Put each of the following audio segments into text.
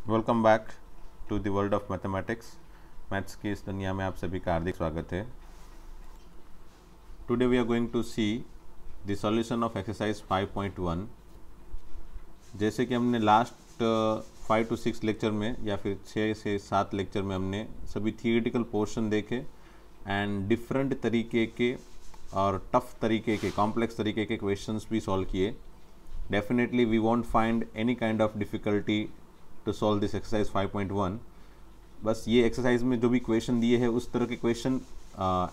Welcome back to the world of mathematics. Maths की इस दुनिया में आप सभी का हार्दिक स्वागत है। Today we are going to see the solution of exercise 5.1। जैसे कि हमने लास्ट 5 to 6 लेक्चर में या फिर 6 से 7 लेक्चर में हमने सभी थियोरेटिकल पोर्शन देखे एंड डिफरेंट तरीके के और टफ तरीके के कॉम्प्लेक्स तरीके के क्वेश्चंस भी सॉल्व किए। Definitely we won't find any kind of difficulty to solve this exercise 5.1। बस ये एक्सरसाइज में जो भी क्वेश्चन दिए हैं उस तरह के क्वेश्चन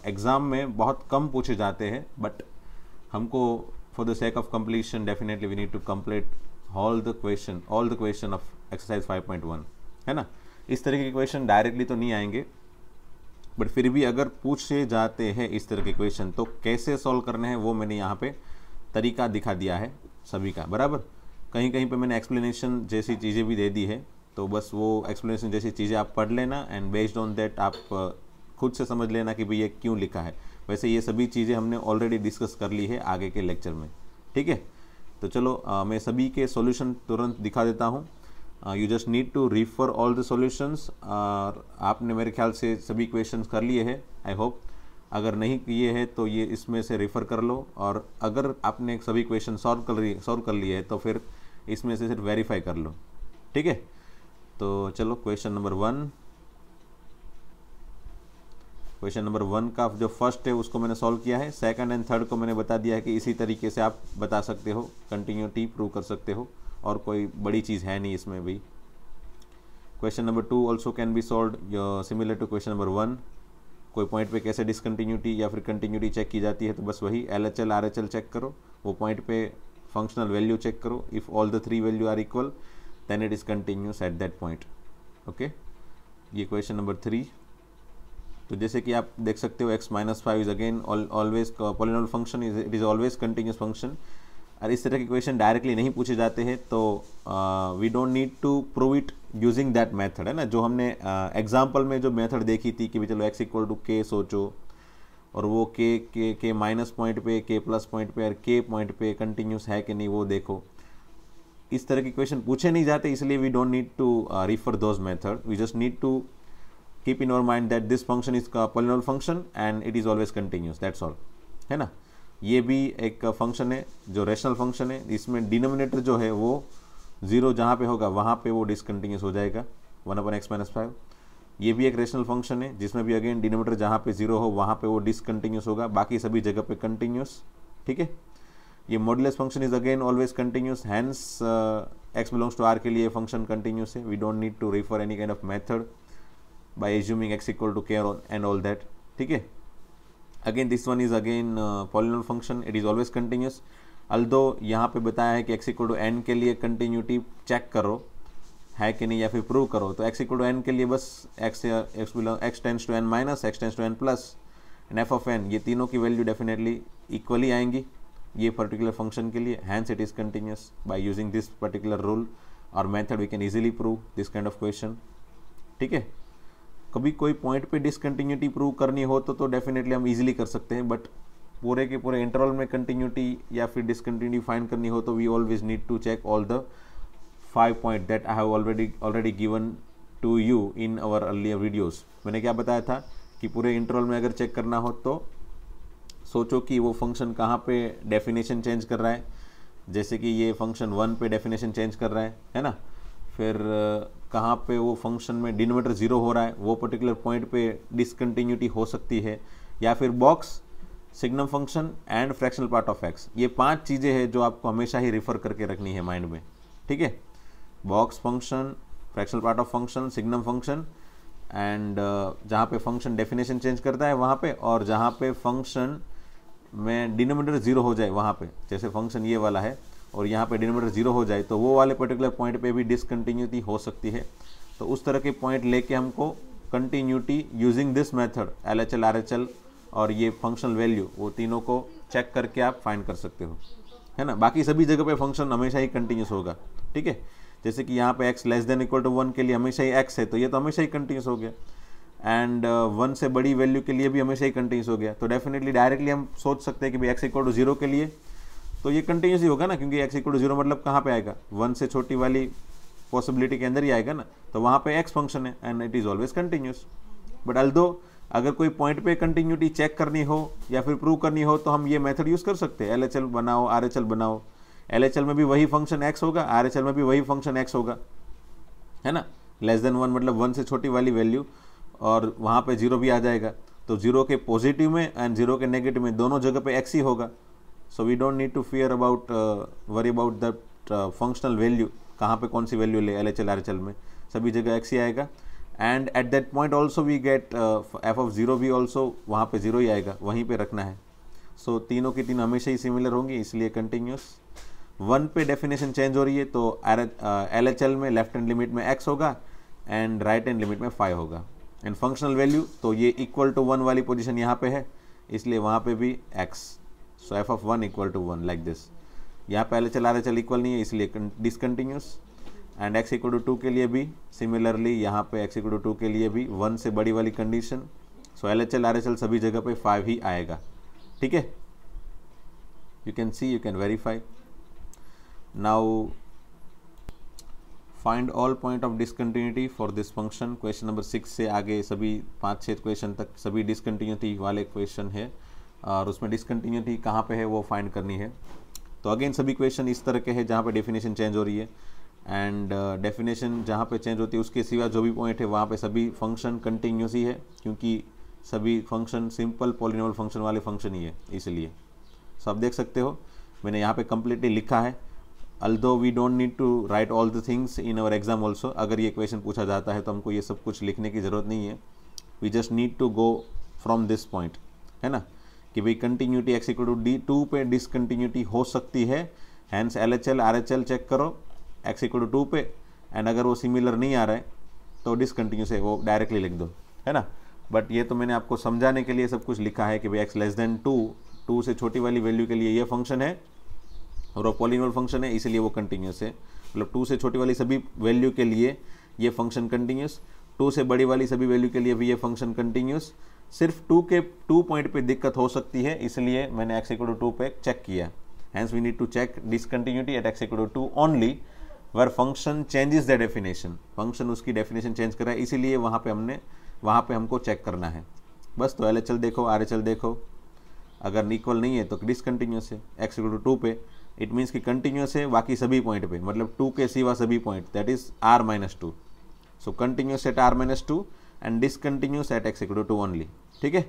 एग्ज़ाम में बहुत कम पूछे जाते हैं, बट हमको for the sake of completion definitely we need to complete all the question of exercise 5.1, है ना। इस तरह के क्वेश्चन डायरेक्टली तो नहीं आएंगे, बट फिर भी अगर पूछे जाते हैं इस तरह के क्वेश्चन तो कैसे सॉल्व करने हैं वो मैंने यहाँ पे तरीका दिखा दिया है सभी का बराबर। कहीं कहीं पे मैंने एक्सप्लेनेशन जैसी चीज़ें भी दे दी है, तो बस वो एक्सप्लेनेशन जैसी चीज़ें आप पढ़ लेना एंड बेस्ड ऑन दैट आप खुद से समझ लेना कि भाई ये क्यों लिखा है। वैसे ये सभी चीज़ें हमने ऑलरेडी डिस्कस कर ली है आगे के लेक्चर में, ठीक है। तो चलो मैं सभी के सॉल्यूशन तुरंत दिखा देता हूँ। You just need to refer all the solutions. और आपने मेरे ख्याल से सभी क्वेश्चंस कर लिए हैं, आई होप। अगर नहीं किए हैं तो ये इसमें से रेफ़र कर लो, और अगर आपने सभी क्वेश्चन सॉल्व कर लिए है तो फिर इसमें से सिर्फ वेरीफाई कर लो, ठीक है। तो चलो क्वेश्चन नंबर 1 का जो फर्स्ट है उसको मैंने सॉल्व किया है। सेकंड एंड थर्ड को मैंने बता दिया है कि इसी तरीके से आप बता सकते हो, कंटिन्यूटी प्रूव कर सकते हो, और कोई बड़ी चीज़ है नहीं इसमें भी। Question number 2 also can be solve similar to question number 1। कोई पॉइंट पे कैसे डिसकंटिन्यूटी या फिर कंटिन्यूटी चेक की जाती है, तो बस वही LHL RHL चेक करो, वो पॉइंट पे फंक्शनल वैल्यू चेक करो। If all the 3 value are equal then it is continuous at that point, okay. ये क्वेश्चन नंबर 3। तो जैसे कि आप देख सकते हो x-5 is again always polynomial function, it is always continuous function. और इस तरह के क्वेश्चन डायरेक्टली नहीं पूछे जाते हैं, तो we don't need to prove it using that method, है ना। जो हमने एग्जाम्पल में जो मेथड देखी थी कि भाई चलो x=k सोचो, और वो के माइनस पॉइंट पे, के प्लस पॉइंट पे और के पॉइंट पे कंटिन्यूस है कि नहीं वो देखो। इस तरह के क्वेश्चन पूछे नहीं जाते, इसलिए we don't need to refer those method. We just need to keep in our mind that this function is polynomial function and it is always continuous, that's all, है ना। ये भी एक फंक्शन है जो रेशनल फंक्शन है, इसमें denominator जो है वो 0 जहाँ पे होगा वहाँ पे वो डिसकंटिन्यूस हो जाएगा, 1/x-5। ये भी एक रेशनल फंक्शन है जिसमें भी अगेन डिनोमिनेटर जहाँ पे 0 हो वहाँ पे वो डिसकंटिन्यूस होगा, बाकी सभी जगह पे कंटिन्यूस, ठीक है। ये modulus function is again always continuous, hence x belongs to r के लिए फंक्शन कंटिन्यूस है। We don't need to refer any kind of method by assuming x=k and all that, ठीक है। Again this one is again polynomial function, it is always continuous. Although यहाँ पे बताया है कि x=n के लिए कंटिन्यूटी चेक करो है कि नहीं या फिर प्रूव करो, तो x=n के लिए बस x tends to n minus, x tends to n plus and f of n, ये तीनों की वैल्यू डेफिनेटली इक्वली आएंगी ये पर्टिकुलर फंक्शन के लिए, hence it is continuous. By using this particular rule और method we can easily prove this kind of question, ठीक है। कभी कोई पॉइंट पे डिसकंटिन्यूटी प्रूव करनी हो तो डेफिनेटली हम इजीली कर सकते हैं, बट पूरे के पूरे इंटरवल में कंटिन्यूटी या फिर डिसकंटिन्यूटी फाइंड करनी हो तो we always need to check all the 5 point that I have already given to you in our earlier videos. मैंने क्या बताया था कि पूरे इंटरवल में अगर चेक करना हो तो सोचो कि वो फंक्शन कहाँ पे डेफिनेशन चेंज कर रहा है। जैसे कि ये फंक्शन 1 पे डेफिनेशन चेंज कर रहा है ना। फिर कहाँ पे वो फंक्शन में डिनोमिनेटर 0 हो रहा है, वो पर्टिकुलर पॉइंट पे डिसकंटिन्यूटी हो सकती है, या फिर box, signum function and fractional part of x। ये 5 चीज़ें हैं जो आपको हमेशा ही रिफर करके रखनी है माइंड में, ठीक है। Box function, fractional part of function, signum function and जहाँ पे फंक्शन डेफिनेशन चेंज करता है वहाँ पे, और जहाँ पे फंक्शन में डिनोमिनेटर 0 हो जाए वहाँ पे, जैसे फंक्शन ये वाला है और यहाँ पे डिनोमिनेटर 0 हो जाए तो वो वाले पर्टिकुलर पॉइंट पे भी डिसकंटिन्यूटी हो सकती है। तो उस तरह के पॉइंट लेके हमको continuity using this method LHL RHL और ये फंक्शनल वैल्यू, वो तीनों को चेक करके आप फाइंड कर सकते हो, है ना। बाकी सभी जगह पे फंक्शन हमेशा ही कंटिन्यूस होगा, ठीक है। जैसे कि यहाँ पे x<=1 के लिए हमेशा ही x है, तो ये तो हमेशा ही कंटिन्यूस हो गया, एंड 1 से बड़ी वैल्यू के लिए भी हमेशा ही कंटिन्यूस हो गया। तो डेफिनेटली डायरेक्टली हम सोच सकते हैं कि भाई x=0 के लिए तो ये कंटिन्यूस ही होगा ना, क्योंकि x=0 मतलब कहाँ पे आएगा, 1 से छोटी वाली पॉसिबिलिटी के अंदर ही आएगा ना, तो वहाँ पे x फंक्शन है and it is always continuous. But although अगर कोई पॉइंट पे कंटिन्यूटी चेक करनी हो या फिर प्रूव करनी हो तो हम ये मेथड यूज़ कर सकते हैं, LHL बनाओ, RHL बनाओ। LHL में भी वही फंक्शन x होगा, RHL में भी वही फंक्शन x होगा, है ना। <1 मतलब 1 से छोटी वाली वैल्यू, और वहाँ पे 0 भी आ जाएगा, तो 0 के पॉजिटिव में एंड 0 के नेगेटिव में दोनों जगह पे x ही होगा। So we don't need to fear about worry about the functional value, कहाँ पे कौन सी वैल्यू ले, LHL RHL में सभी जगह x ही आएगा। And at that point also we get f(0) भी ऑल्सो वहाँ पे 0 ही आएगा, वहीं पे रखना है। सो तीनों की तीनों हमेशा ही सिमिलर होंगी, इसलिए कंटिन्यूस। 1 पे डेफिनेशन चेंज हो रही है, तो LHL में लेफ्ट हैंड लिमिट में x होगा एंड राइट हैंड लिमिट में 5 होगा। एंड फंक्शनल वैल्यू तो ये इक्वल टू 1 वाली पोजीशन यहाँ पे है, इसलिए वहाँ पे भी x। So f(1) equal to 1 like this. यहाँ पे LHL RHL इक्वल नहीं है, इसलिए discontinuous. And x equal to 2 के लिए भी सिमिलरली, यहाँ पे x इक्वल टू 2 के लिए भी 1 से बड़ी वाली कंडीशन। सो LHL RHL सभी जगह पे 5 ही आएगा, ठीक है। You can see, you can verify. Now find all point of discontinuity for this function. Question number 6 से आगे सभी 5-6 क्वेश्चन तक सभी डिसकंटिन्यूटी वाले क्वेश्चन है, और उसमें डिसकंटिन्यूटी कहाँ पे है वो फाइंड करनी है। तो अगेन सभी क्वेश्चन इस तरह के हैं जहाँ पे डेफिनेशन चेंज हो रही है, एंड डेफिनेशन जहाँ पे चेंज होती है उसके सिवा जो भी पॉइंट है वहाँ पे सभी फंक्शन कंटिन्यूस ही है, क्योंकि सभी फंक्शन सिंपल पॉलिनोमियल फंक्शन वाले फंक्शन ही है, इसलिए। सो आप देख सकते हो मैंने यहाँ पे कम्प्लीटली लिखा है, although we don't need to write all the things in our exam also. अगर ये क्वेश्चन पूछा जाता है तो हमको ये सब कुछ लिखने की ज़रूरत नहीं है, we just need to go from this point, है ना, कि भाई कंटिन्यूटी x इक्वल टू 2 पे डिसकंटिन्यूटी हो सकती है, हैंस LHL RHL चेक करो x इक्वल टू 2 पे, एंड अगर वो सिमिलर नहीं आ रहा है तो डिसकंटिन्यूस है, वो डायरेक्टली लिख दो, है ना। बट ये तो मैंने आपको समझाने के लिए सब कुछ लिखा है कि भाई x<2 से छोटी वाली वैल्यू के लिए ये फंक्शन है और वो पॉलिनोमियल फंक्शन है, इसलिए वो कंटिन्यूस है। मतलब 2 से छोटी वाली सभी वैल्यू के लिए ये फंक्शन कंटिन्यूस, 2 से बड़ी वाली सभी वैल्यू के लिए भी ये फंक्शन कंटिन्यूस। सिर्फ 2 पॉइंट पे दिक्कत हो सकती है, इसलिए मैंने x इक्वल टू 2 पे चेक किया। Hence we need to check discontinuity at x equal to 2 only where function changes the definition. Function उसकी डेफिनेशन चेंज कर रहा है, इसीलिए वहाँ पे हमको चेक करना है बस। तो LHL देखो, RHL देखो, अगर इक्वल नहीं है तो डिसकंटिन्यूस है। x इक्वल टू 2 पे इट मीन्स कि कंटिन्यूस है बाकी सभी पॉइंट पे, मतलब 2 के सिवा सभी point, that is r-2। So continuous at r-2 and discontinuous at x equal to 2 only, ठीक है।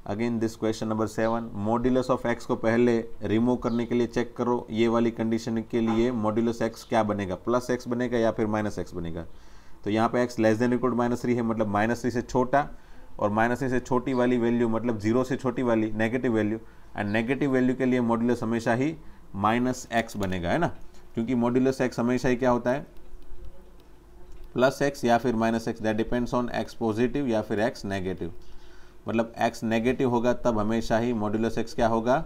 Again this question number 7, modulus of x को पहले रिमूव करने के लिए चेक करो। ये वाली कंडीशन के लिए मॉड्यूलस x क्या बनेगा, +x बनेगा या फिर -x बनेगा। तो यहाँ पे x <3 है, मतलब -3 से छोटा, और -3 से छोटी वाली वैल्यू मतलब 0 से छोटी वाली negative value, and negative value के लिए मॉड्यूलस हमेशा ही -x बनेगा, है ना, क्योंकि मॉड्यूलस x हमेशा ही क्या होता है, +x या फिर -x, that depends on x positive या फिर x नेगेटिव। मतलब x नेगेटिव होगा तब हमेशा ही मॉड्यूलस x क्या होगा,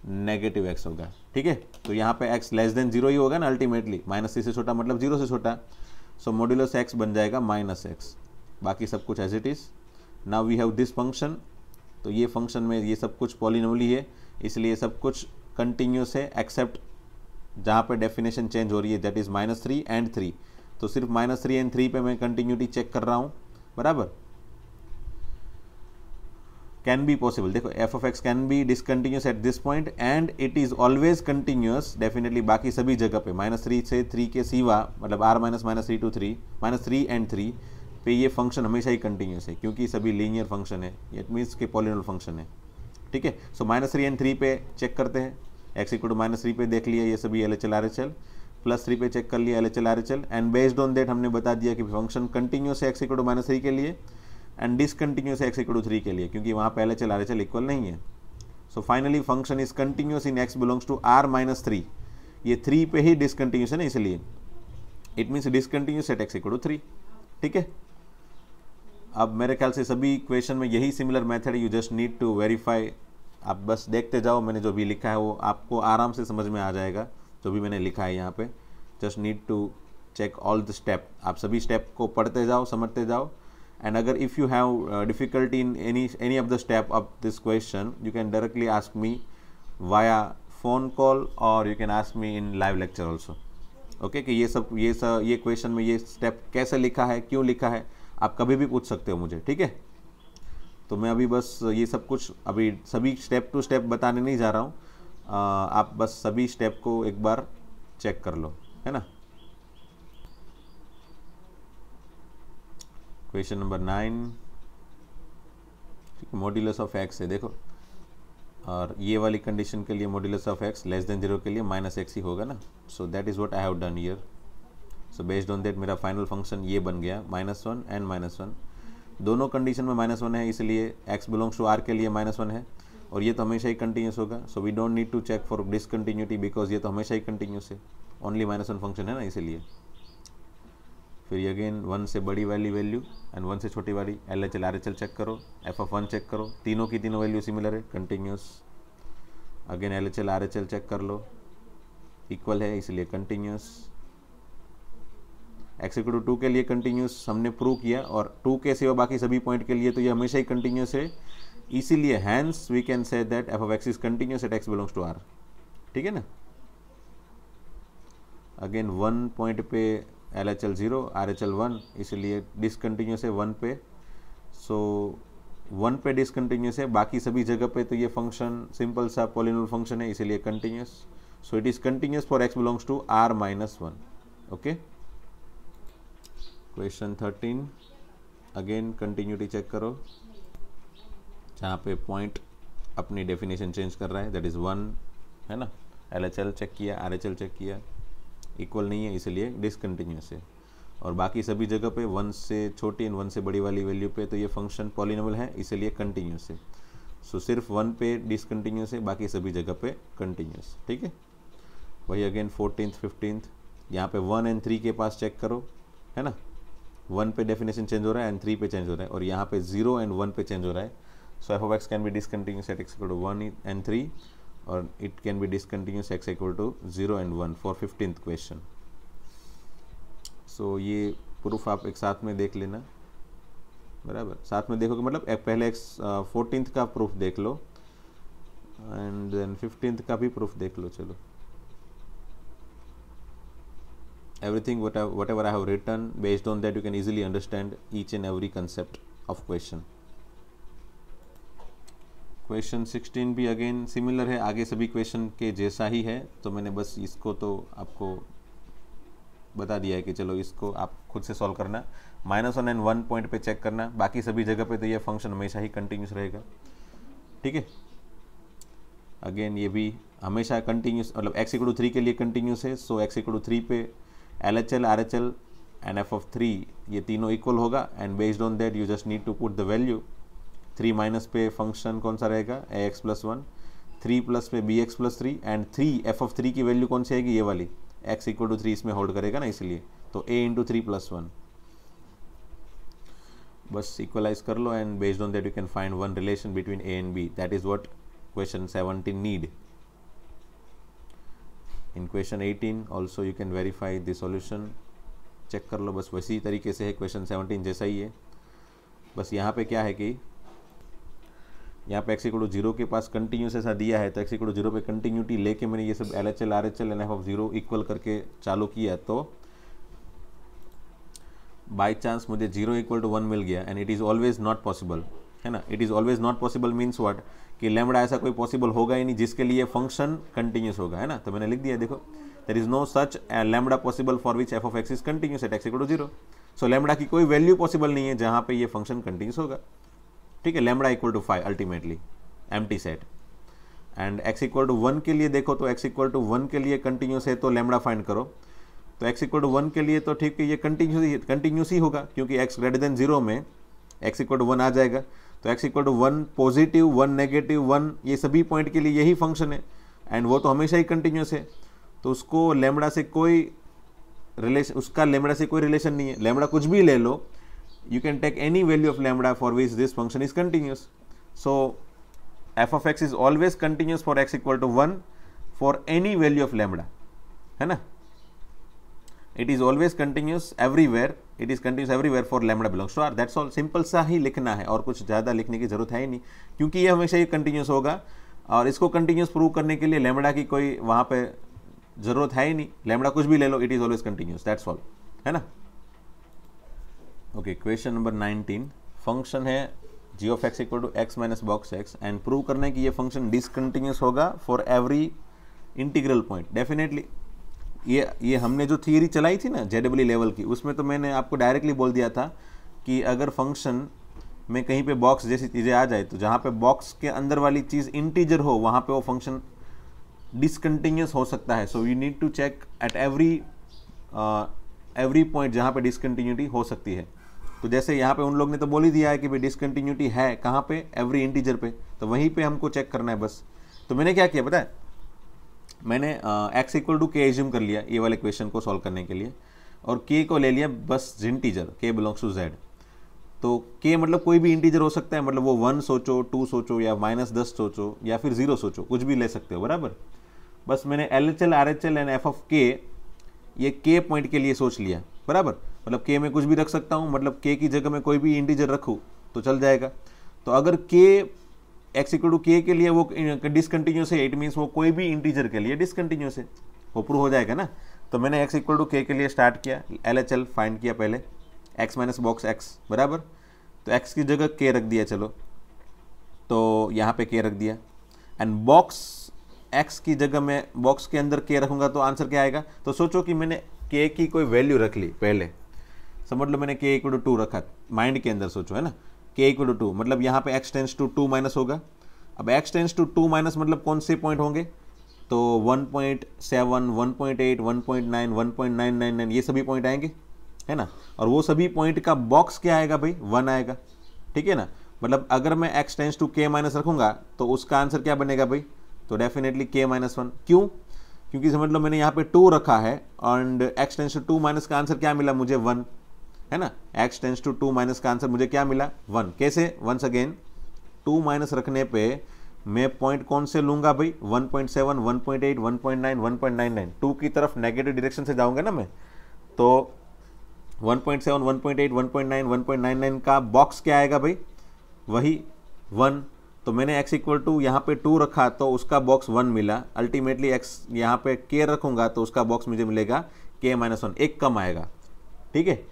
नेगेटिव x होगा, ठीक है। तो यहाँ पे x <0 ही होगा ना अल्टीमेटली, -3 से छोटा मतलब 0 से छोटा। सो मॉड्यूलस x बन जाएगा -x, बाकी सब कुछ as it is. Now we have this function, तो ये फंक्शन में ये सब कुछ पॉलिनोमियल है, इसलिए सब कुछ कंटिन्यूस है एक्सेप्ट जहाँ पे डेफिनेशन चेंज हो रही है, दैट इज़ -3 एंड 3। तो सिर्फ -3 एंड 3 पे मैं कंटिन्यूटी चेक कर रहा हूँ, बराबर। कैन बी पॉसिबल, देखो f(x) can be discontinuous at this point and it is always continuous definitely बाकी सभी जगह पे, -3 से 3 के सिवा, मतलब r-3 to 3, -3 एंड 3 पे ये फंक्शन हमेशा ही कंटिन्यूस है, क्योंकि सभी लीनियर फंक्शन है, इट मीन्स के पॉलिनोमियल फंक्शन है, ठीक है। सो -3 एंड 3 पे चेक करते हैं, x इक्वल टू -3 पे देख लिया ये सभी LHL RHL, +3 पे चेक कर लिया LHL RHL, and based on that हमने बता दिया कि फंक्शन कंटिन्यूस है x इक्वल टू -3 के लिए एंड डिसकंटिन्यूस है x इक्वल टू 3 के लिए, क्योंकि वहाँ पे LHL RHL इक्वल नहीं है। So finally function is continuous in x belongs to r-3, ये 3 पे ही डिसकंटिन्यूस है ना, इसलिए it means discontinuous at x equal to 3, ठीक है। अब मेरे ख्याल से सभी क्वेश्चन में यही similar method, you just need to verify. आप बस देखते जाओ, मैंने जो भी लिखा है वो आपको आराम से समझ में आ जाएगा, जो भी मैंने लिखा है यहाँ पे। Just need to check all the step, आप सभी स्टेप को पढ़ते जाओ, समझते जाओ, एंड अगर if you have difficulty in any of the step of this question, you can directly ask me via phone call or you can ask me in live lecture also, okay कि ये question में ये step कैसे लिखा है, क्यों लिखा है, आप कभी भी पूछ सकते हो मुझे, ठीक है। तो मैं अभी बस ये सब कुछ अभी सभी स्टेप टू स्टेप बताने नहीं जा रहा हूँ, आप बस सभी स्टेप को एक बार चेक कर लो, है ना। Question number 9, modulus of x है, देखो, और ये वाली कंडीशन के लिए modulus of x less than 0 के लिए -x ही होगा ना। So that is what I have done here. So based on that मेरा फाइनल फंक्शन ये बन गया -1 एंड -1। दोनों कंडीशन में -1 है, इसलिए x बिलोंग्स टू r के लिए -1 है, और ये तो हमेशा ही कंटिन्यूस होगा। So we don't need to check for discontinuity because ये तो हमेशा ही कंटिन्यूस है, ओनली -1 फंक्शन है ना, इसीलिए। फिर ये अगेन 1 से बड़ी वाली वैल्यू एंड 1 से छोटी वाली LHL RHL चेक करो, f(1) चेक करो, तीनों की तीनों वैल्यू सिमिलर है, continuous. Again LHL RHL check कर लो, इक्वल है, इसलिए कंटिन्यूस। x = 2 के लिए कंटिन्यूस हमने प्रूव किया, और 2 के सिवा बाकी सभी पॉइंट के लिए तो ये हमेशा ही कंटिन्यूस है, इसीलिए hence we can say that f(x) is continuous at x belongs to r, ठीक है ना। अगेन 1 पॉइंट पे LHL 0 RHL 1, इसलिए डिसकंटिन्यूस है 1 पे। सो 1 पे डिसकंटिन्यूस है, बाकी सभी जगह पे तो ये फंक्शन सिंपल सा पॉलिनोमियल फंक्शन है, इसीलिए continuous. So it is continuous for x belongs to r -1। Okay, question 13, again continuity check करो, जहाँ पे पॉइंट अपनी डेफिनेशन चेंज कर रहा है, दैट इज़ 1, है ना। LHL चेक किया, RHL चेक किया, इक्वल नहीं है, इसलिए डिसकंटिन्यूस है। और बाकी सभी जगह पे 1 से छोटी एंड 1 से बड़ी वाली वैल्यू पे तो ये फंक्शन पॉलिनोमियल है, इसलिए कंटिन्यूस है। सो सिर्फ 1 पे डिसकंटिन्यूस है, बाकी सभी जगह पे कंटिन्यूस, ठीक है। वही अगेन 14th 15th, यहाँ पे 1 एंड 3 के पास चेक करो, है ना। 1 पे डेफिनेशन चेंज हो रहा है एंड 3 पे चेंज हो रहा है, और यहाँ पे 0 एंड 1 पे चेंज हो रहा है। So f(x) can be discontinuous at x = 1 and 3, और it can be discontinuous x = 0 and 1 for 15th question. So ये प्रूफ आप एक साथ में देख लेना, बराबर, साथ में देखोगे मतलब पहले 14th का प्रूफ देख लो एंड देन 15th का भी प्रूफ देख लो। चलो, everything whatever I have written, based on that you can easily understand each and every concept of question. Question 16 भी अगेन सिमिलर है, आगे सभी क्वेश्चन के जैसा ही है, तो मैंने बस इसको तो आपको बता दिया है कि चलो इसको आप खुद से सॉल्व करना, -1 एंड 1 पॉइंट पे चेक करना, बाकी सभी जगह पे तो ये फंक्शन हमेशा ही कंटिन्यूस रहेगा, ठीक है। अगेन ये भी हमेशा कंटिन्यूस, मतलब x = 3 के लिए कंटिन्यूस है, सो x = 3 पे LHL RHL एंड f(3) ये तीनों इक्वल होगा, and based on that you just need to put the value. 3 minus पे फंक्शन कौन सा रहेगा, ax + 1, 3 प्लस पे bx + 3, एंड 3 f(3) की वैल्यू कौन सी आएगी, ये वाली, x = 3 इसमें होल्ड करेगा ना, इसलिए तो a × 3 + 1। बस इक्वलाइज कर लो, and based on that you can find one relation between a and b, that is what question 17 need. In question 18 also you can verify the solution, check कर लो, बस वैसी तरीके से है, क्वेश्चन 17 जैसा ही है। बस यहाँ पे क्या है कि यहाँ पे x = 0 के पास कंटिन्यूस ऐसा दिया है, तो x = 0 पे कंटिन्यूटी लेके मैंने ये सब LHL RHL and f(0) equal करके चालू किया, तो बाई चांस मुझे 0 = 1 मिल गया, and it is always not possible, है ना। It is always not possible means what, कि लैम्बडा ऐसा कोई पॉसिबल होगा ही नहीं जिसके लिए फंक्शन कंटिन्यूस होगा, है ना। तो मैंने लिख दिया, देखो, there is no such lambda possible for which f(x) is continuous at x = 0। So lambda की कोई वैल्यू पॉसिबल नहीं है जहाँ पे ये फंक्शन कंटिन्यूस होगा, ठीक है। Lambda = 5 ultimately, empty set. And x = 1 के लिए देखो, तो x = 1 के लिए कंटिन्यूस है, तो लैम्बडा फाइंड करो, तो x = 1 के लिए तो ठीक है, ये कंटिन्यूस ही होगा, क्योंकि x > 0 में x = 1 आ जाएगा, तो x = 1 पॉजिटिव, 1 नेगेटिव, 1 ये सभी पॉइंट के लिए यही फंक्शन है, एंड वो तो हमेशा ही कंटिन्यूस है, तो उसको लैम्बडा से कोई रिलेशन, उसका लैम्बडा से कोई रिलेशन नहीं है। लैम्बडा कुछ भी ले लो, you can take any value of lambda for which this function is continuous. So f(x) is always continuous for x = 1 for any value of lambda, है ना। It is always continuous everywhere, it is continuous everywhere for lambda belongs to r, that's all, simple सा ही लिखना है, और कुछ ज़्यादा लिखने की ज़रूरत है ही नहीं, क्योंकि ये हमेशा ही कंटिन्यूस होगा, और इसको कंटिन्यूस प्रूव करने के लिए लैम्बडा की कोई वहाँ पे जरूरत है ही नहीं, लैम्बडा कुछ भी ले लो, it is always continuous, that's all, है ना। ओके, क्वेश्चन नंबर 19, फंक्शन है g of x equal to x minus box x and prove करना है कि ये फंक्शन डिसकंटिन्यूस होगा for every integral point. Definitely ये हमने जो थियरी चलाई थी ना जेडब्ल्यू लेवल की, उसमें तो मैंने आपको डायरेक्टली बोल दिया था कि अगर फंक्शन में कहीं पे बॉक्स जैसी चीज़ें आ जाए तो जहाँ पे बॉक्स के अंदर वाली चीज़ इंटीजर हो वहाँ पे वो फंक्शन डिसकंटिन्यूस हो सकता है। So you need to check at every point जहाँ पे डिसकंटिन्यूटी हो सकती है। तो जैसे यहाँ पे उन लोग ने तो बोल ही दिया है कि भाई डिसकंटिन्यूटी है कहाँ पे, एवरी इंटीजर पे, तो वहीं पे हमको चेक करना है बस। तो मैंने क्या किया पता है, मैंने x इक्वल टू के एज्यूम कर लिया ये वाले क्वेश्चन को सॉल्व करने के लिए, और k को ले लिया बस integer, k belongs to z। तो k मतलब कोई भी इंटीजर हो सकता है, मतलब वो 1 सोचो, 2 सोचो, या -10 सोचो, या फिर 0 सोचो, कुछ भी ले सकते हो, बराबर। बस मैंने LHL RHL and f of k ये k पॉइंट के लिए सोच लिया, बराबर। मतलब k में कुछ भी रख सकता हूँ, मतलब k की जगह में कोई भी इंटीजर रखूँ तो चल जाएगा। तो अगर k x इक्वल टू के के लिए वो डिसकंटिन्यूस है, इट मीन्स वो कोई भी इंटीजर के लिए डिसकंटिन्यूस है, वो प्रूव हो जाएगा ना। तो मैंने x इक्वल टू के लिए स्टार्ट किया, LHL फाइंड किया पहले, x माइनस बॉक्स x, बराबर। तो x की जगह k रख दिया, चलो तो यहाँ पे k रख दिया, एंड बॉक्स x की जगह में बॉक्स के अंदर k रखूँगा तो आंसर क्या आएगा। तो सोचो कि मैंने k की कोई वैल्यू रख ली पहले, समझ लो मैंने k इक्वल टू 2 रखा, माइंड के अंदर सोचो, है ना, k इक्वल टू 2, मतलब यहाँ पे x टेंस टू 2 माइनस होगा। अब x टेंस टू 2 माइनस मतलब कौन से पॉइंट होंगे, तो 1.7, 1.8, 1.9, 1.999 ये सभी पॉइंट आएंगे, है ना। और वो सभी पॉइंट का बॉक्स क्या आएगा भाई, 1 आएगा, ठीक है ना। मतलब अगर मैं x tends to k minus रखूँगा तो उसका आंसर क्या बनेगा भाई, तो डेफिनेटली k माइनस 1। क्यों, क्योंकि समझ लो मैंने यहाँ पे 2 रखा है, and x tends to 2 minus का आंसर क्या मिला मुझे, 1, है ना। x टेंस टू 2 माइनस का आंसर मुझे क्या मिला, 1। कैसे, वंस अगेन 2 माइनस रखने पे मैं पॉइंट कौन से लूंगा भाई, 1.7, 1.8, 1.9, 1.99, 2 की तरफ नेगेटिव डायरेक्शन से जाऊंगा ना मैं, तो 1.7, 1.8, 1.9, 1.99 का बॉक्स क्या आएगा भाई, वही 1। तो मैंने x इक्वल टू यहाँ पे 2 रखा तो उसका बॉक्स 1 मिला, अल्टीमेटली x यहाँ पे k रखूंगा तो उसका बॉक्स मुझे मिलेगा k माइनस 1, एक कम आएगा, ठीक है।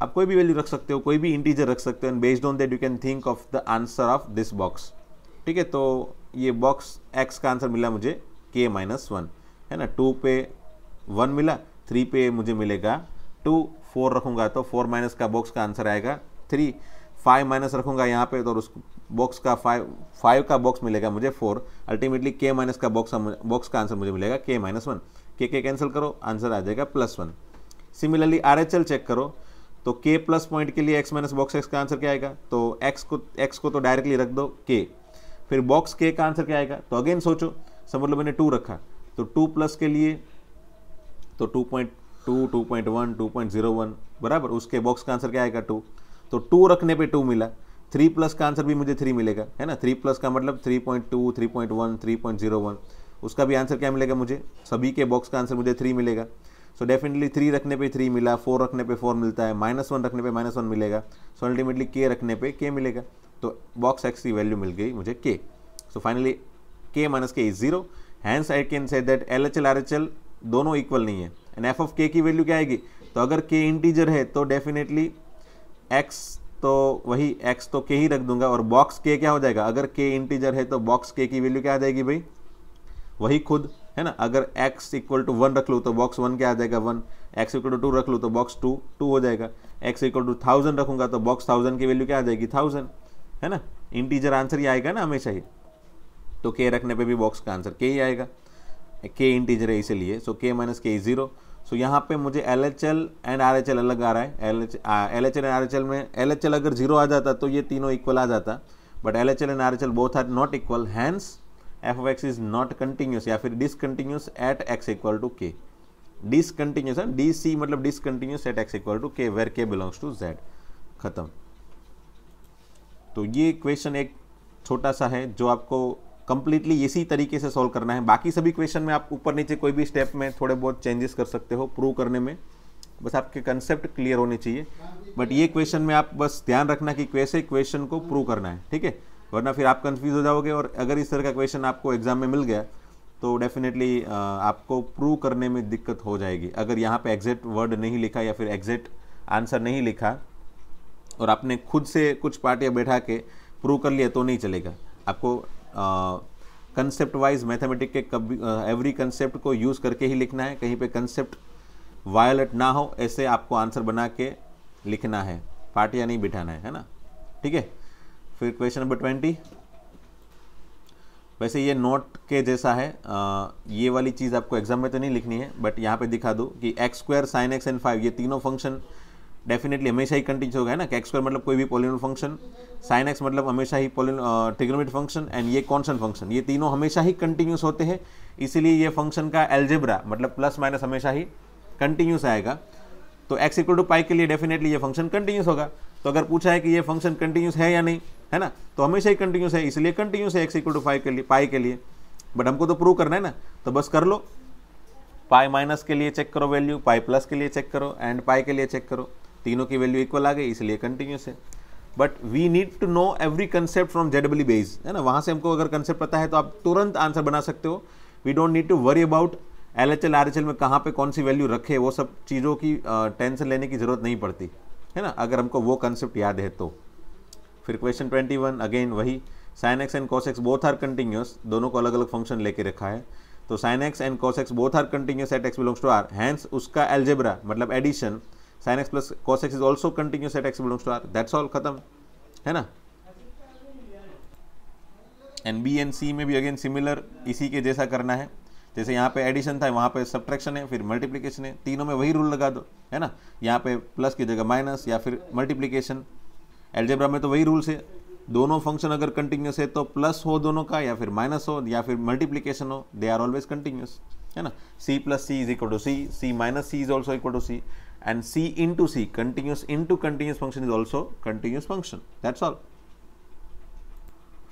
आप कोई भी वैल्यू रख सकते हो, कोई भी इंटीजर रख सकते हो, and based on that you can think of the answer of this box, ठीक है। तो ये बॉक्स x का आंसर मिला मुझे k माइनस 1, है ना। 2 पे 1 मिला, 3 पे मुझे मिलेगा 2, 4 रखूंगा तो 4 माइनस का बॉक्स का आंसर आएगा 3, 5 माइनस रखूंगा यहाँ पे तो उस बॉक्स का 5 का बॉक्स मिलेगा मुझे 4, अल्टीमेटली k माइनस का बॉक्स का आंसर मुझे मिलेगा k माइनस 1, k कैंसिल करो, आंसर आ जाएगा +1। सिमिलरली RHL चेक करो, तो k प्लस पॉइंट के लिए x माइनस बॉक्स x का आंसर क्या आएगा, तो x को तो डायरेक्टली रख दो k, फिर बॉक्स k का आंसर क्या आएगा, तो अगेन सोचो, समझ लो मैंने 2 रखा, तो 2 प्लस के लिए तो 2.2, 2.1, 2.01, बराबर, उसके बॉक्स का आंसर क्या आएगा 2, तो 2 रखने पे 2 मिला। 3 प्लस का आंसर भी मुझे 3 मिलेगा, है ना। 3 प्लस का मतलब 3.2, 3.1, 3.01, उसका भी आंसर क्या मिलेगा मुझे, सभी के बॉक्स का आंसर मुझे 3 मिलेगा। सो डेफिनेटली 3 रखने पे 3 मिला, 4 रखने पे 4 मिलता है, -1 रखने पे -1 मिलेगा, सो अल्टीमेटली k रखने पे k मिलेगा, तो बॉक्स x की वैल्यू मिल गई मुझे k। So finally k minus k is 0, hence I can say that LHL RHL दोनों इक्वल नहीं है, एंड f ऑफ k की वैल्यू क्या आएगी, तो अगर k इंटीजर है तो डेफिनेटली x तो वही x तो k ही रख दूंगा, और बॉक्स k क्या हो जाएगा, अगर k इंटीजर है तो बॉक्स k की वैल्यू क्या आ जाएगी भाई, वही खुद, है ना। अगर x इक्वल टू 1 रख लूँ तो बॉक्स 1 क्या आ जाएगा 1, x इक्वल टू 2 रख लूँ तो बॉक्स 2 हो जाएगा, x इक्वल टू 1000 रखूंगा तो बॉक्स 1000 की वैल्यू क्या आ जाएगी 1000, है ना। इंटीजर आंसर ही आएगा ना हमेशा ही, तो k रखने पे भी बॉक्स का आंसर k ही आएगा, k इंटीजर है इसीलिए, सो k माइनस k इज 0। सो यहाँ पे मुझे LHL एंड RHL अलग आ रहा है, LHL एंड RHL में LHL अगर 0 आ जाता तो ये तीनों इक्वल आ जाता, but LHL and RHL both are not equal, hence f of x is not continuous या फिर discontinuous at x equal to k, discontinuous है, DC मतलब discontinuous at x equal to k where k belongs to z, खत्म। तो ये question एक छोटा सा है जो आपको कंप्लीटली इसी तरीके से सॉल्व करना है। बाकी सभी क्वेश्चन में आप ऊपर नीचे कोई भी स्टेप में थोड़े बहुत चेंजेस कर सकते हो प्रूव करने में, बस आपके कंसेप्ट क्लियर होने चाहिए। बट ये क्वेश्चन में आप बस ध्यान रखना कि कैसे क्वेश्चन को प्रूव करना है, ठीक है, वरना फिर आप कंफ्यूज हो जाओगे। और अगर इस तरह का क्वेश्चन आपको एग्जाम में मिल गया तो डेफिनेटली आपको प्रूव करने में दिक्कत हो जाएगी। अगर यहाँ पे एग्जैक्ट वर्ड नहीं लिखा या फिर एग्जैक्ट आंसर नहीं लिखा और आपने खुद से कुछ पार्टियाँ बैठा के प्रूव कर लिया तो नहीं चलेगा। आपको कंसेप्ट वाइज मैथमेटिक के कभी एवरी कंसेप्ट को यूज़ करके ही लिखना है, कहीं पे कंसेप्ट वायलेट ना हो ऐसे आपको आंसर बना के लिखना है, पार्टियाँ नहीं बिठाना है ना, ठीक है। फिर क्वेश्चन नंबर 20, वैसे ये नोट के जैसा है, ये वाली चीज़ आपको एग्जाम में तो नहीं लिखनी है, बट यहाँ पे दिखा दूँ कि x² sin x एंड 5 ये तीनों फंक्शन डेफिनेटली हमेशा ही कंटिन्यूस होगा, है ना। कि x² मतलब कोई भी पॉलिनोमियल फंक्शन, sin x मतलब हमेशा ही ट्रिग्नोमेट्रिक फंक्शन, एंड ये कांस्टेंट फंक्शन, ये तीनों हमेशा ही कंटिन्यूस होते हैं। इसीलिए ये फंक्शन का अलजेब्रा मतलब प्लस माइनस हमेशा ही कंटिन्यूस आएगा। तो x = पाई के लिए डेफिनेटली ये फंक्शन कंटिन्यूस होगा। तो अगर पूछा है कि ये फंक्शन कंटिन्यूस है या नहीं, है ना, तो हमेशा ही कंटिन्यूस है, इसलिए कंटिन्यूस है x = पाई के लिए। बट हमको तो प्रूव करना है ना, तो बस कर लो, पाई माइनस के लिए चेक करो वैल्यू, पाई प्लस के लिए चेक करो, एंड पाई के लिए चेक करो, तीनों की वैल्यू इक्वल आ गई, इसलिए कंटिन्यूस है। But we need to know every concept from ZW base, है ना। वहाँ से हमको अगर कंसेप्ट पता है तो आप तुरंत आंसर बना सकते हो। We don't need to worry about LHL RHL में कहाँ पे कौन सी वैल्यू रखे, वो सब चीज़ों की टेंशन लेने की ज़रूरत नहीं पड़ती, है ना, अगर हमको वो कंसेप्ट याद है तो। फिर क्वेश्चन 21 अगेन वही, sin x and cos x both are continuous, दोनों को अलग अलग फंक्शन लेके रखा है। तो sin x and cos x both are continuous at x belongs to R, hence उसका अलजेब्रा मतलब addition sin x plus cos x is also continuous at x belongs to R, that's all, खत्म, है ना। And B and C में भी again similar इसी के जैसा करना है, जैसे यहाँ पे एडिशन था वहाँ पे सब्ट्रैक्शन है, फिर मल्टीप्लिकेशन है, तीनों में वही रूल लगा दो, है ना। यहाँ पे प्लस की जगह माइनस या फिर मल्टीप्लिकेशन, अलजेब्रा में तो वही रूल्स है। दोनों फंक्शन अगर कंटिन्यूस है तो प्लस हो दोनों का, या फिर माइनस हो, या फिर मल्टीप्लिकेशन हो, दे आर ऑलवेज कंटिन्यूस, है ना। C + C = C, C - C is also equal to C, and C into C, continuous into continuous function is also continuous function, that's all.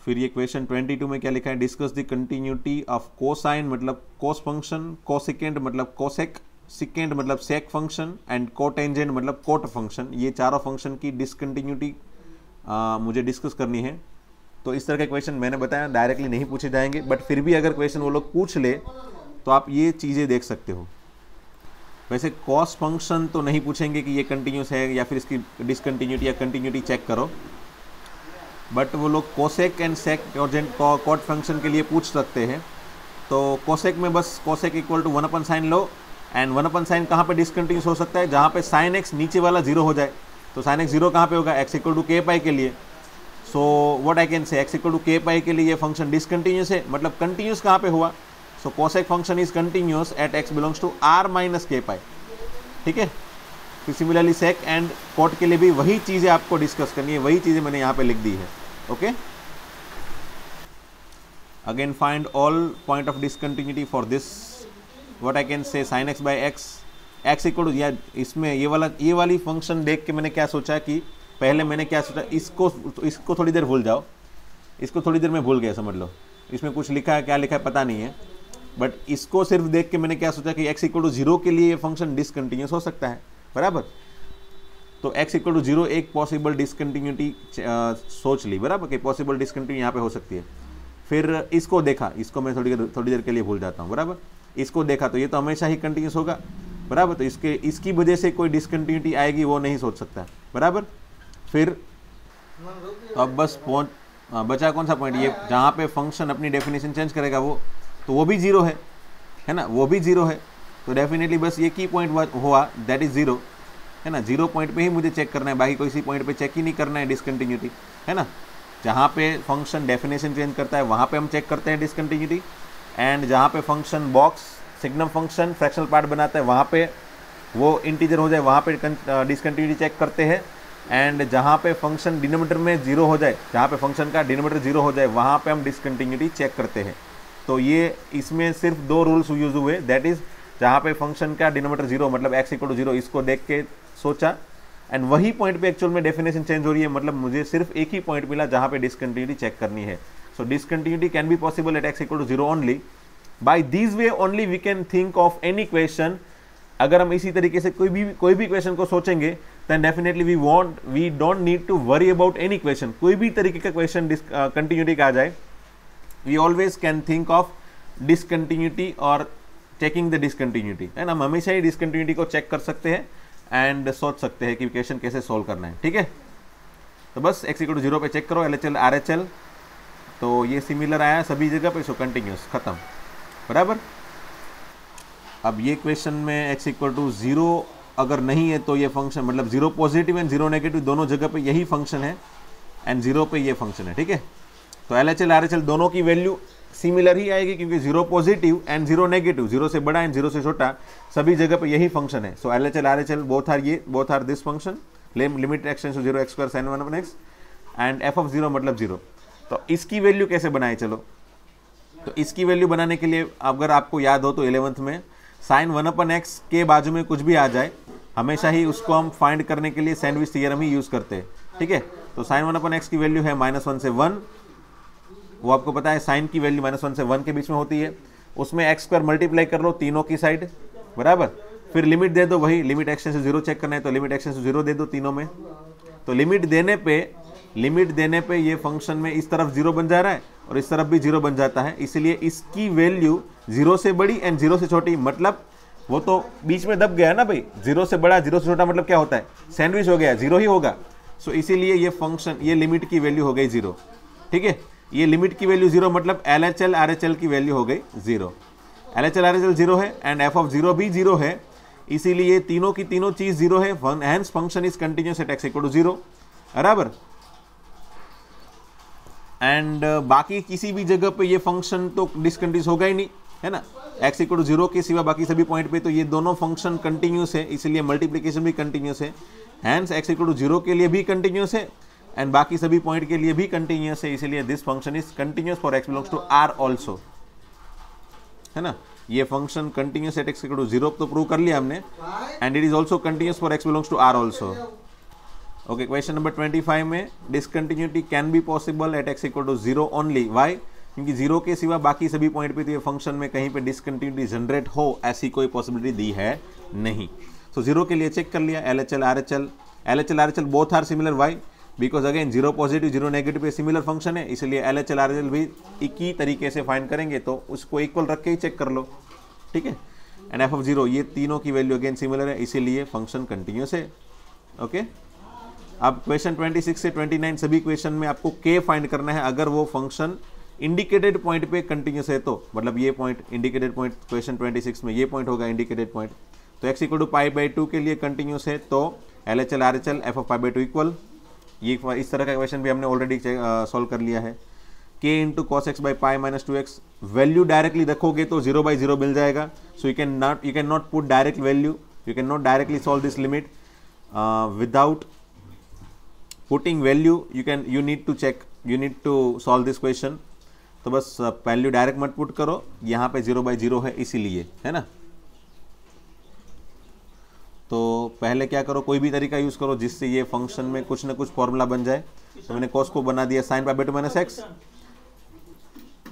फिर ये क्वेश्चन 22 में क्या लिखा है, discuss the continuity of cosine मतलब cos function, cosecant मतलब cosec, secant मतलब sec function, and cotangent मतलब कोट फंक्शन। ये चारों फंक्शन की डिसकंटिन्यूटी मुझे डिस्कस करनी है। तो इस तरह के क्वेश्चन मैंने बताया डायरेक्टली नहीं पूछे जाएंगे, बट फिर भी अगर क्वेश्चन वो लोग पूछ ले तो आप ये चीज़ें देख सकते हो। वैसे कॉस फंक्शन तो नहीं पूछेंगे कि ये कंटिन्यूस है या फिर इसकी डिसकंटिन्यूटी या कंटिन्यूटी चेक करो, बट वो लोग cosec and sec cot function के लिए पूछ सकते हैं। तो कोसेक में बस cosec = 1/sin low, and 1/sin कहाँ पे डिसकंटिन्यूस हो सकता है, जहाँ पे sin x नीचे वाला 0 हो जाए। तो sin x 0 कहाँ पे होगा, x = k के लिए। सो व्हाट आई कैन से, x = k के लिए ये फंक्शन डिसकंटिन्यूस है, मतलब कंटिन्यूस कहाँ पे हुआ। So cosec function is continuous at x belongs to R - k, ठीक है। फिर सिमिलरली सेक एंड कोट के लिए भी वही चीज़ें आपको डिस्कस करनी है, वही चीज़ें मैंने यहाँ पे लिख दी है, okay. Again find all point of discontinuity for this, what I can से, sin x / x = या इसमें ये वाली फंक्शन देख के मैंने क्या सोचा कि पहले मैंने क्या सोचा, इसको थोड़ी देर भूल जाओ, इसको थोड़ी देर में भूल गया समझ लो। इसमें कुछ लिखा है, क्या लिखा है पता नहीं है, बट इसको सिर्फ देख के मैंने क्या सोचा कि x = 0 के लिए ये फंक्शन डिसकंटिन्यूस हो सकता है, बराबर। तो x = 0 एक पॉसिबल डिसकंटिन्यूटी सोच ली, बराबर, कि पॉसिबल डिसकंटिन्यूटी यहाँ पे हो सकती है। फिर इसको देखा, इसको मैं थोड़ी देर के लिए भूल जाता हूँ, बराबर। इसको देखा तो ये तो हमेशा ही कंटिन्यूस होगा, बराबर। तो इसकी वजह से कोई डिसकंटिन्यूटी आएगी वो नहीं सोच सकता, बराबर। फिर अब बस बचा कौन सा पॉइंट, ये जहाँ पे फंक्शन अपनी डेफिनेशन चेंज करेगा वो भी 0 है ना, वो भी 0 है। तो डेफिनेटली बस ये की पॉइंट हुआ, दैट इज 0, है ना। 0 पॉइंट पे ही मुझे चेक करना है, बाकी कोई सी पॉइंट पे चेक ही नहीं करना है डिसकंटिन्यूटी, है ना। जहाँ पे फंक्शन डेफिनेशन चेंज करता है वहाँ पे हम चेक करते हैं डिसकंटिन्यूटी, एंड जहाँ पे function box signum function fractional part बनाता है वहाँ पे वो इंटीजर हो जाए वहाँ पे डिसकंटिन्यूटी चेक करते हैं, एंड जहाँ पे फंक्शन डिनोमिनेटर में 0 हो जाए, जहाँ पे फंक्शन का डिनोमिनेटर 0 हो जाए वहाँ पे हम डिसकंटिन्यूटी चेक करते हैं। तो ये इसमें सिर्फ 2 रूल्स यूज हुए, दैट इज जहाँ पे फंक्शन का डिनोमिनेटर 0 मतलब x = 0, इसको देख के सोचा, एंड वही पॉइंट पे एक्चुअल में डेफिनेशन चेंज हो रही है, मतलब मुझे सिर्फ एक ही पॉइंट मिला जहाँ पे डिसकंटिन्यूटी चेक करनी है। So discontinuity can be possible at x = 0 only, by this way only we can think of any question. अगर हम इसी तरीके से कोई भी क्वेश्चन को सोचेंगे then definitely we don't need to worry about any question, कोई भी तरीके का क्वेश्चन कंटिन्यूटी का आ जाए, we always can think of discontinuity और चेकिंग द डिसकंटिन्यूटी, है ना। हम हमेशा ही डिसकंटिन्यूटी को चेक कर सकते हैं एंड सोच सकते हैं कि इक्वेशन कैसे सॉल्व करना है, ठीक है। तो बस x = 0 पे चेक करो LHL RHL, तो ये सिमिलर आया सभी जगह पे, सो कंटिन्यूस, खत्म, बराबर। अब ये क्वेश्चन में x = 0 अगर नहीं है तो ये फंक्शन, मतलब 0 पॉजिटिव एंड 0 नेगेटिव दोनों जगह पे यही फंक्शन है एंड 0 पे ये फंक्शन है, ठीक है। तो LHL RHL दोनों की वैल्यू सिमिलर ही आएगी क्योंकि 0 पॉजिटिव एंड 0 नेगेटिव, 0 से बड़ा एंड 0 से छोटा सभी जगह पे यही फंक्शन है। So LHL RHL both are this function, limit extends to 0 x² sin 1 x and f of 0 मतलब 0। तो इसकी वैल्यू कैसे बनाए, चलो। तो इसकी वैल्यू बनाने के लिए अगर आपको याद हो तो 11th में sin 1/x के बाजू में कुछ भी आ जाए, हमेशा ही उसको हम फाइंड करने के लिए सैंडविच थ्योरम ही यूज करते हैं, ठीक है। तो sin 1/x की वैल्यू है -1 से 1, वो आपको पता है साइन की वैल्यू -1 से 1 के बीच में होती है। उसमें x² मल्टीप्लाई कर लो तीनों की साइड, बराबर। फिर लिमिट दे दो, वही लिमिट x से 0 चेक करना है तो लिमिट x से 0 दे दो तीनों में। तो लिमिट देने पे ये फंक्शन में इस तरफ 0 बन जा रहा है और इस तरफ भी 0 बन जाता है, इसलिए इसकी वैल्यू 0 से बड़ी एंड 0 से छोटी, मतलब वो तो बीच में दब गया ना भाई, 0 से बड़ा 0 से छोटा मतलब क्या होता है, सैंडविच हो गया, 0 ही होगा। सो इसीलिए ये फंक्शन, ये लिमिट की वैल्यू हो गई 0, ठीक है। ये लिमिट की वैल्यू 0 मतलब LHL RHL की वैल्यू हो गई 0। LHL RHL 0 है एंड f of 0 भी 0 है, इसीलिए तीनों की तीनों चीज 0 है, hence function is continuous at x = 0, बराबर। एंड बाकी किसी भी जगह पे ये फंक्शन तो डिसकंटिन्यूअस होगा ही नहीं, है ना। x = 0 के सिवा बाकी सभी पॉइंट पे तो ये दोनों फंक्शन कंटिन्यूअस है, इसलिए मल्टीप्लिकेशन भी कंटिन्यूअस है, हेंस x = 0 के लिए भी कंटिन्यूअस है एंड बाकी सभी पॉइंट के लिए भी कंटिन्यूअस है, इसलिए this function is continuous for x belongs to R also, है ना। ये फंक्शन कंटिन्यूअस एट x = 0 तो प्रूव कर लिया हमने, and it is also continuous for x belongs to R also. Okay, question number 25 में discontinuity can be possible at x = 0 only, why, क्योंकि 0 के सिवा बाकी सभी पॉइंट पे तो ये फंक्शन में कहीं पे डिसकंटिन्यूटी जनरेट हो ऐसी कोई पॉसिबिलिटी दी है नहीं। सो 0 के लिए चेक कर लिया, LHL RHL both are similar, why, because again 0 positive 0 negative पे सिमिलर फंक्शन है, इसलिए LHL RHL भी एक ही तरीके से फाइंड करेंगे, तो उसको इक्वल रख के ही चेक कर लो, ठीक है। एंड f of 0 ये तीनों की वैल्यू अगेन सिमिलर है, इसीलिए फंक्शन कंटिन्यूअस है, ओके। अब क्वेश्चन 26 से 29 सभी क्वेश्चन में आपको k फाइंड करना है, अगर वो फंक्शन इंडिकेटेड पॉइंट पे कंटिन्यूअस है तो, मतलब ये पॉइंट इंडिकेटेड पॉइंट, क्वेश्चन 26 में ये पॉइंट होगा इंडिकेटेड पॉइंट। तो x = π/2 के लिए कंटिन्यूअस है तो LHL RHL f of π/2 equal, ये इस तरह का क्वेश्चन भी हमने ऑलरेडी सॉल्व कर लिया है। k × cos x by pi - 2x, value directly रखोगे तो 0/0 मिल जाएगा, so you can not put direct value, you can not directly solve this limit without putting value, you need to solve this question। तो बस value direct मत put करो, यहाँ पे 0/0 है इसीलिए, है ना। तो पहले क्या करो, कोई भी तरीका यूज करो जिससे ये फंक्शन में कुछ ना कुछ फॉर्मूला बन जाए। तो मैंने cos को बना दिया sin π/2 - x,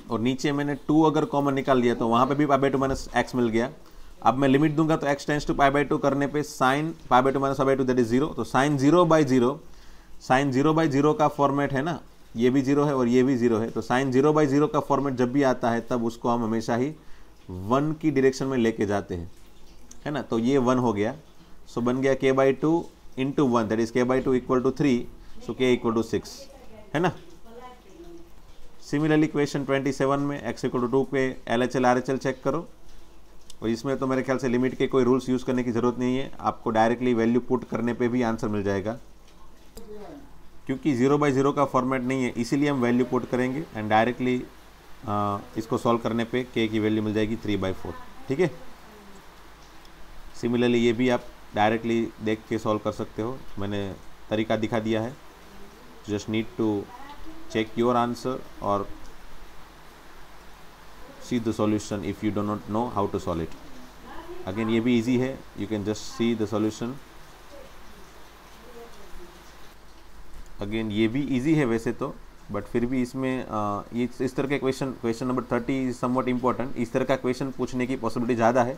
और नीचे मैंने 2 अगर कॉमन निकाल लिया तो वहाँ पे भी π/2 - x मिल गया। अब मैं लिमिट दूंगा तो x टेंड्स टू π/2 करने पे sin π/2 - π/2 दैट इज 0। तो sin 0/0 का फॉर्मेट है ना, ये भी 0 है और ये भी 0 है, तो sin 0/0 का फॉर्मेट जब भी आता है तब उसको हम हमेशा ही 1 की डायरेक्शन में लेके जाते हैं, है ना। तो ये 1 हो गया, सो बन गया k/2 × 1 that is k/2 = 3, so k = 6, है ना। सिमिलरली क्वेश्चन 27 में x = 2 पे LHL RHL चेक करो, और इसमें तो मेरे ख्याल से लिमिट के कोई रूल्स यूज़ करने की ज़रूरत नहीं है, आपको डायरेक्टली वैल्यू पुट करने पे भी आंसर मिल जाएगा, क्योंकि 0/0 का फॉर्मेट नहीं है इसीलिए हम वैल्यू पुट करेंगे एंड डायरेक्टली इसको सॉल्व करने पे k की वैल्यू मिल जाएगी 3/4, ठीक है। सिमिलरली ये भी आप डायरेक्टली देख के सॉल्व कर सकते हो, मैंने तरीका दिखा दिया है, just need to check your answer और see the solution if you do not know how to solve it. Again ये भी easy है, you can just see the solution. Again ये भी easy है वैसे तो, बट फिर भी इसमें ये इस तरह के question number 30 is somewhat important, इस तरह का क्वेश्चन पूछने की पॉसिबिलिटी ज़्यादा है,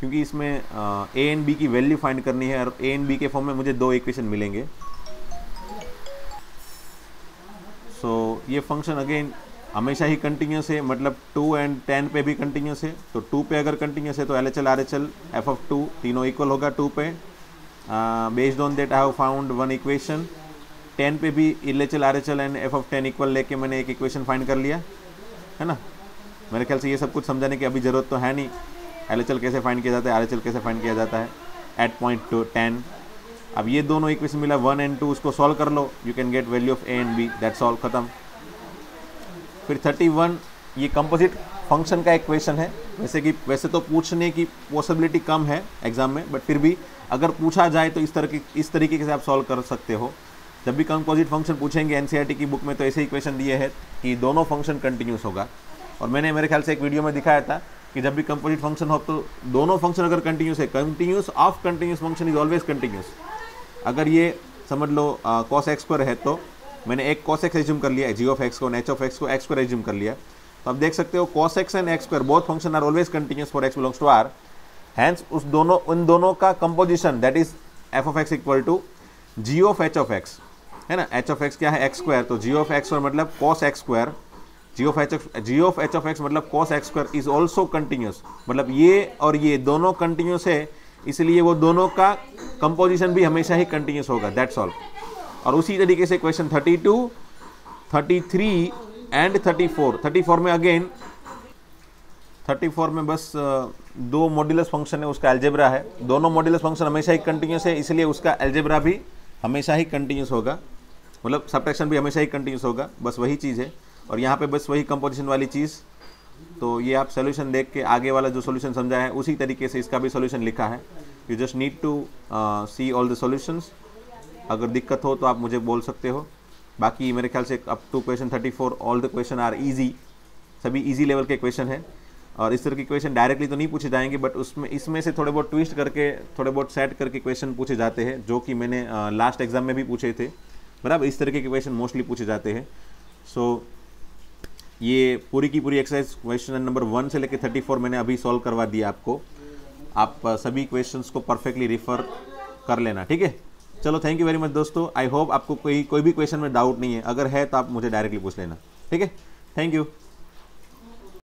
क्योंकि इसमें a एंड b की वैल्यू फाइंड करनी है, और a एंड b के फॉर्म में मुझे 2 इक्वेशन मिलेंगे। सो ये फंक्शन अगेन हमेशा ही कंटिन्यूस है, मतलब 2 एंड 10 पे भी कंटिन्यूस है। तो 2 पे अगर कंटिन्यूस है तो LHL RHL f of 2 तीनों इक्वल होगा 2 पे। Based on that I have found one equation. 10 पे भी LHL RHL and f of 10 equal लेके मैंने एक इक्वेशन फाइंड कर लिया है ना। मेरे ख्याल से ये सब कुछ समझाने की अभी ज़रूरत तो है नहीं। LHL कैसे फाइंड किया जाता है, RHL कैसे फाइंड किया जाता है एट पॉइंट 10। अब ये दोनों इक्वेशन मिला 1 एंड 2, उसको सॉल्व कर लो, you can get value of a and b, that's all, खत्म। फिर 31 ये कंपोजिट फंक्शन का इक्वेशन है। वैसे तो पूछने की पॉसिबिलिटी कम है एग्जाम में, बट फिर भी अगर पूछा जाए तो इस तरीके से आप सॉल्व कर सकते हो। जब भी कंपोजिट फंक्शन पूछेंगे NCERT की बुक में तो ऐसे इक्वेशन दिए है कि दोनों फंक्शन कंटिन्यूस होगा। और मैंने मेरे ख्याल से एक वीडियो में दिखाया था कि जब भी कंपोजिट फंक्शन हो तो दोनों फंक्शन अगर कंटिन्यूस है, continuous of continuous function is always continuous. अगर ये समझ लो cos x² है तो मैंने एक cos x एज्यूम कर लिया, g of x को, h of x को x² एज्यूम कर लिया। तो आप देख सकते हो cos x and x² both function are always continuous for x belongs to R। Hence उन दोनों का composition that is f of x equal to g of h of x है ना। h of x क्या है, x², तो g of x² मतलब cos x², g of h of x मतलब cos x² is also continuous. मतलब ये और ये दोनों कंटिन्यूस है, इसलिए वो दोनों का कंपोजिशन भी हमेशा ही कंटिन्यूस होगा, दैट्स ऑल। और उसी तरीके से क्वेश्चन 32, 33 एंड 34 में अगेन 34 में बस दो मॉड्यूलस फंक्शन है, उसका अलजेब्रा है। दोनों मॉड्यूलस फंक्शन हमेशा ही कंटिन्यूस है, इसलिए उसका अलजेब्रा भी हमेशा ही कंटिन्यूस होगा, मतलब सब्ट्रैक्शन भी हमेशा ही कंटिन्यूस होगा, बस वही चीज़ है। और यहाँ पे बस वही कंपोजिशन वाली चीज़। तो ये आप सोल्यूशन देख के आगे वाला जो सोल्यूशन समझा है उसी तरीके से इसका भी सोल्यूशन लिखा है। You just need to see all the solutions. अगर दिक्कत हो तो आप मुझे बोल सकते हो। बाकी मेरे ख्याल से up to question 34 all the question are easy, सभी इजी लेवल के क्वेश्चन है। और इस तरह के क्वेश्चन डायरेक्टली तो नहीं पूछे जाएंगे, बट इसमें से थोड़े बहुत ट्विस्ट करके, थोड़े बहुत सेट करके क्वेश्चन पूछे जाते हैं, जो कि मैंने लास्ट एग्जाम में भी पूछे थे, बराबर। इस तरीके के क्वेश्चन मोस्टली पूछे जाते हैं। सो ये पूरी की पूरी एक्सरसाइज क्वेश्चन नंबर 1 से लेकर 34 मैंने अभी सॉल्व करवा दिया आपको। आप सभी क्वेश्चंस को परफेक्टली रिफर कर लेना, ठीक है। चलो, थैंक यू वेरी मच दोस्तों। आई होप आपको कोई भी क्वेश्चन में डाउट नहीं है। अगर है तो आप मुझे डायरेक्टली पूछ लेना, ठीक है। Thank you.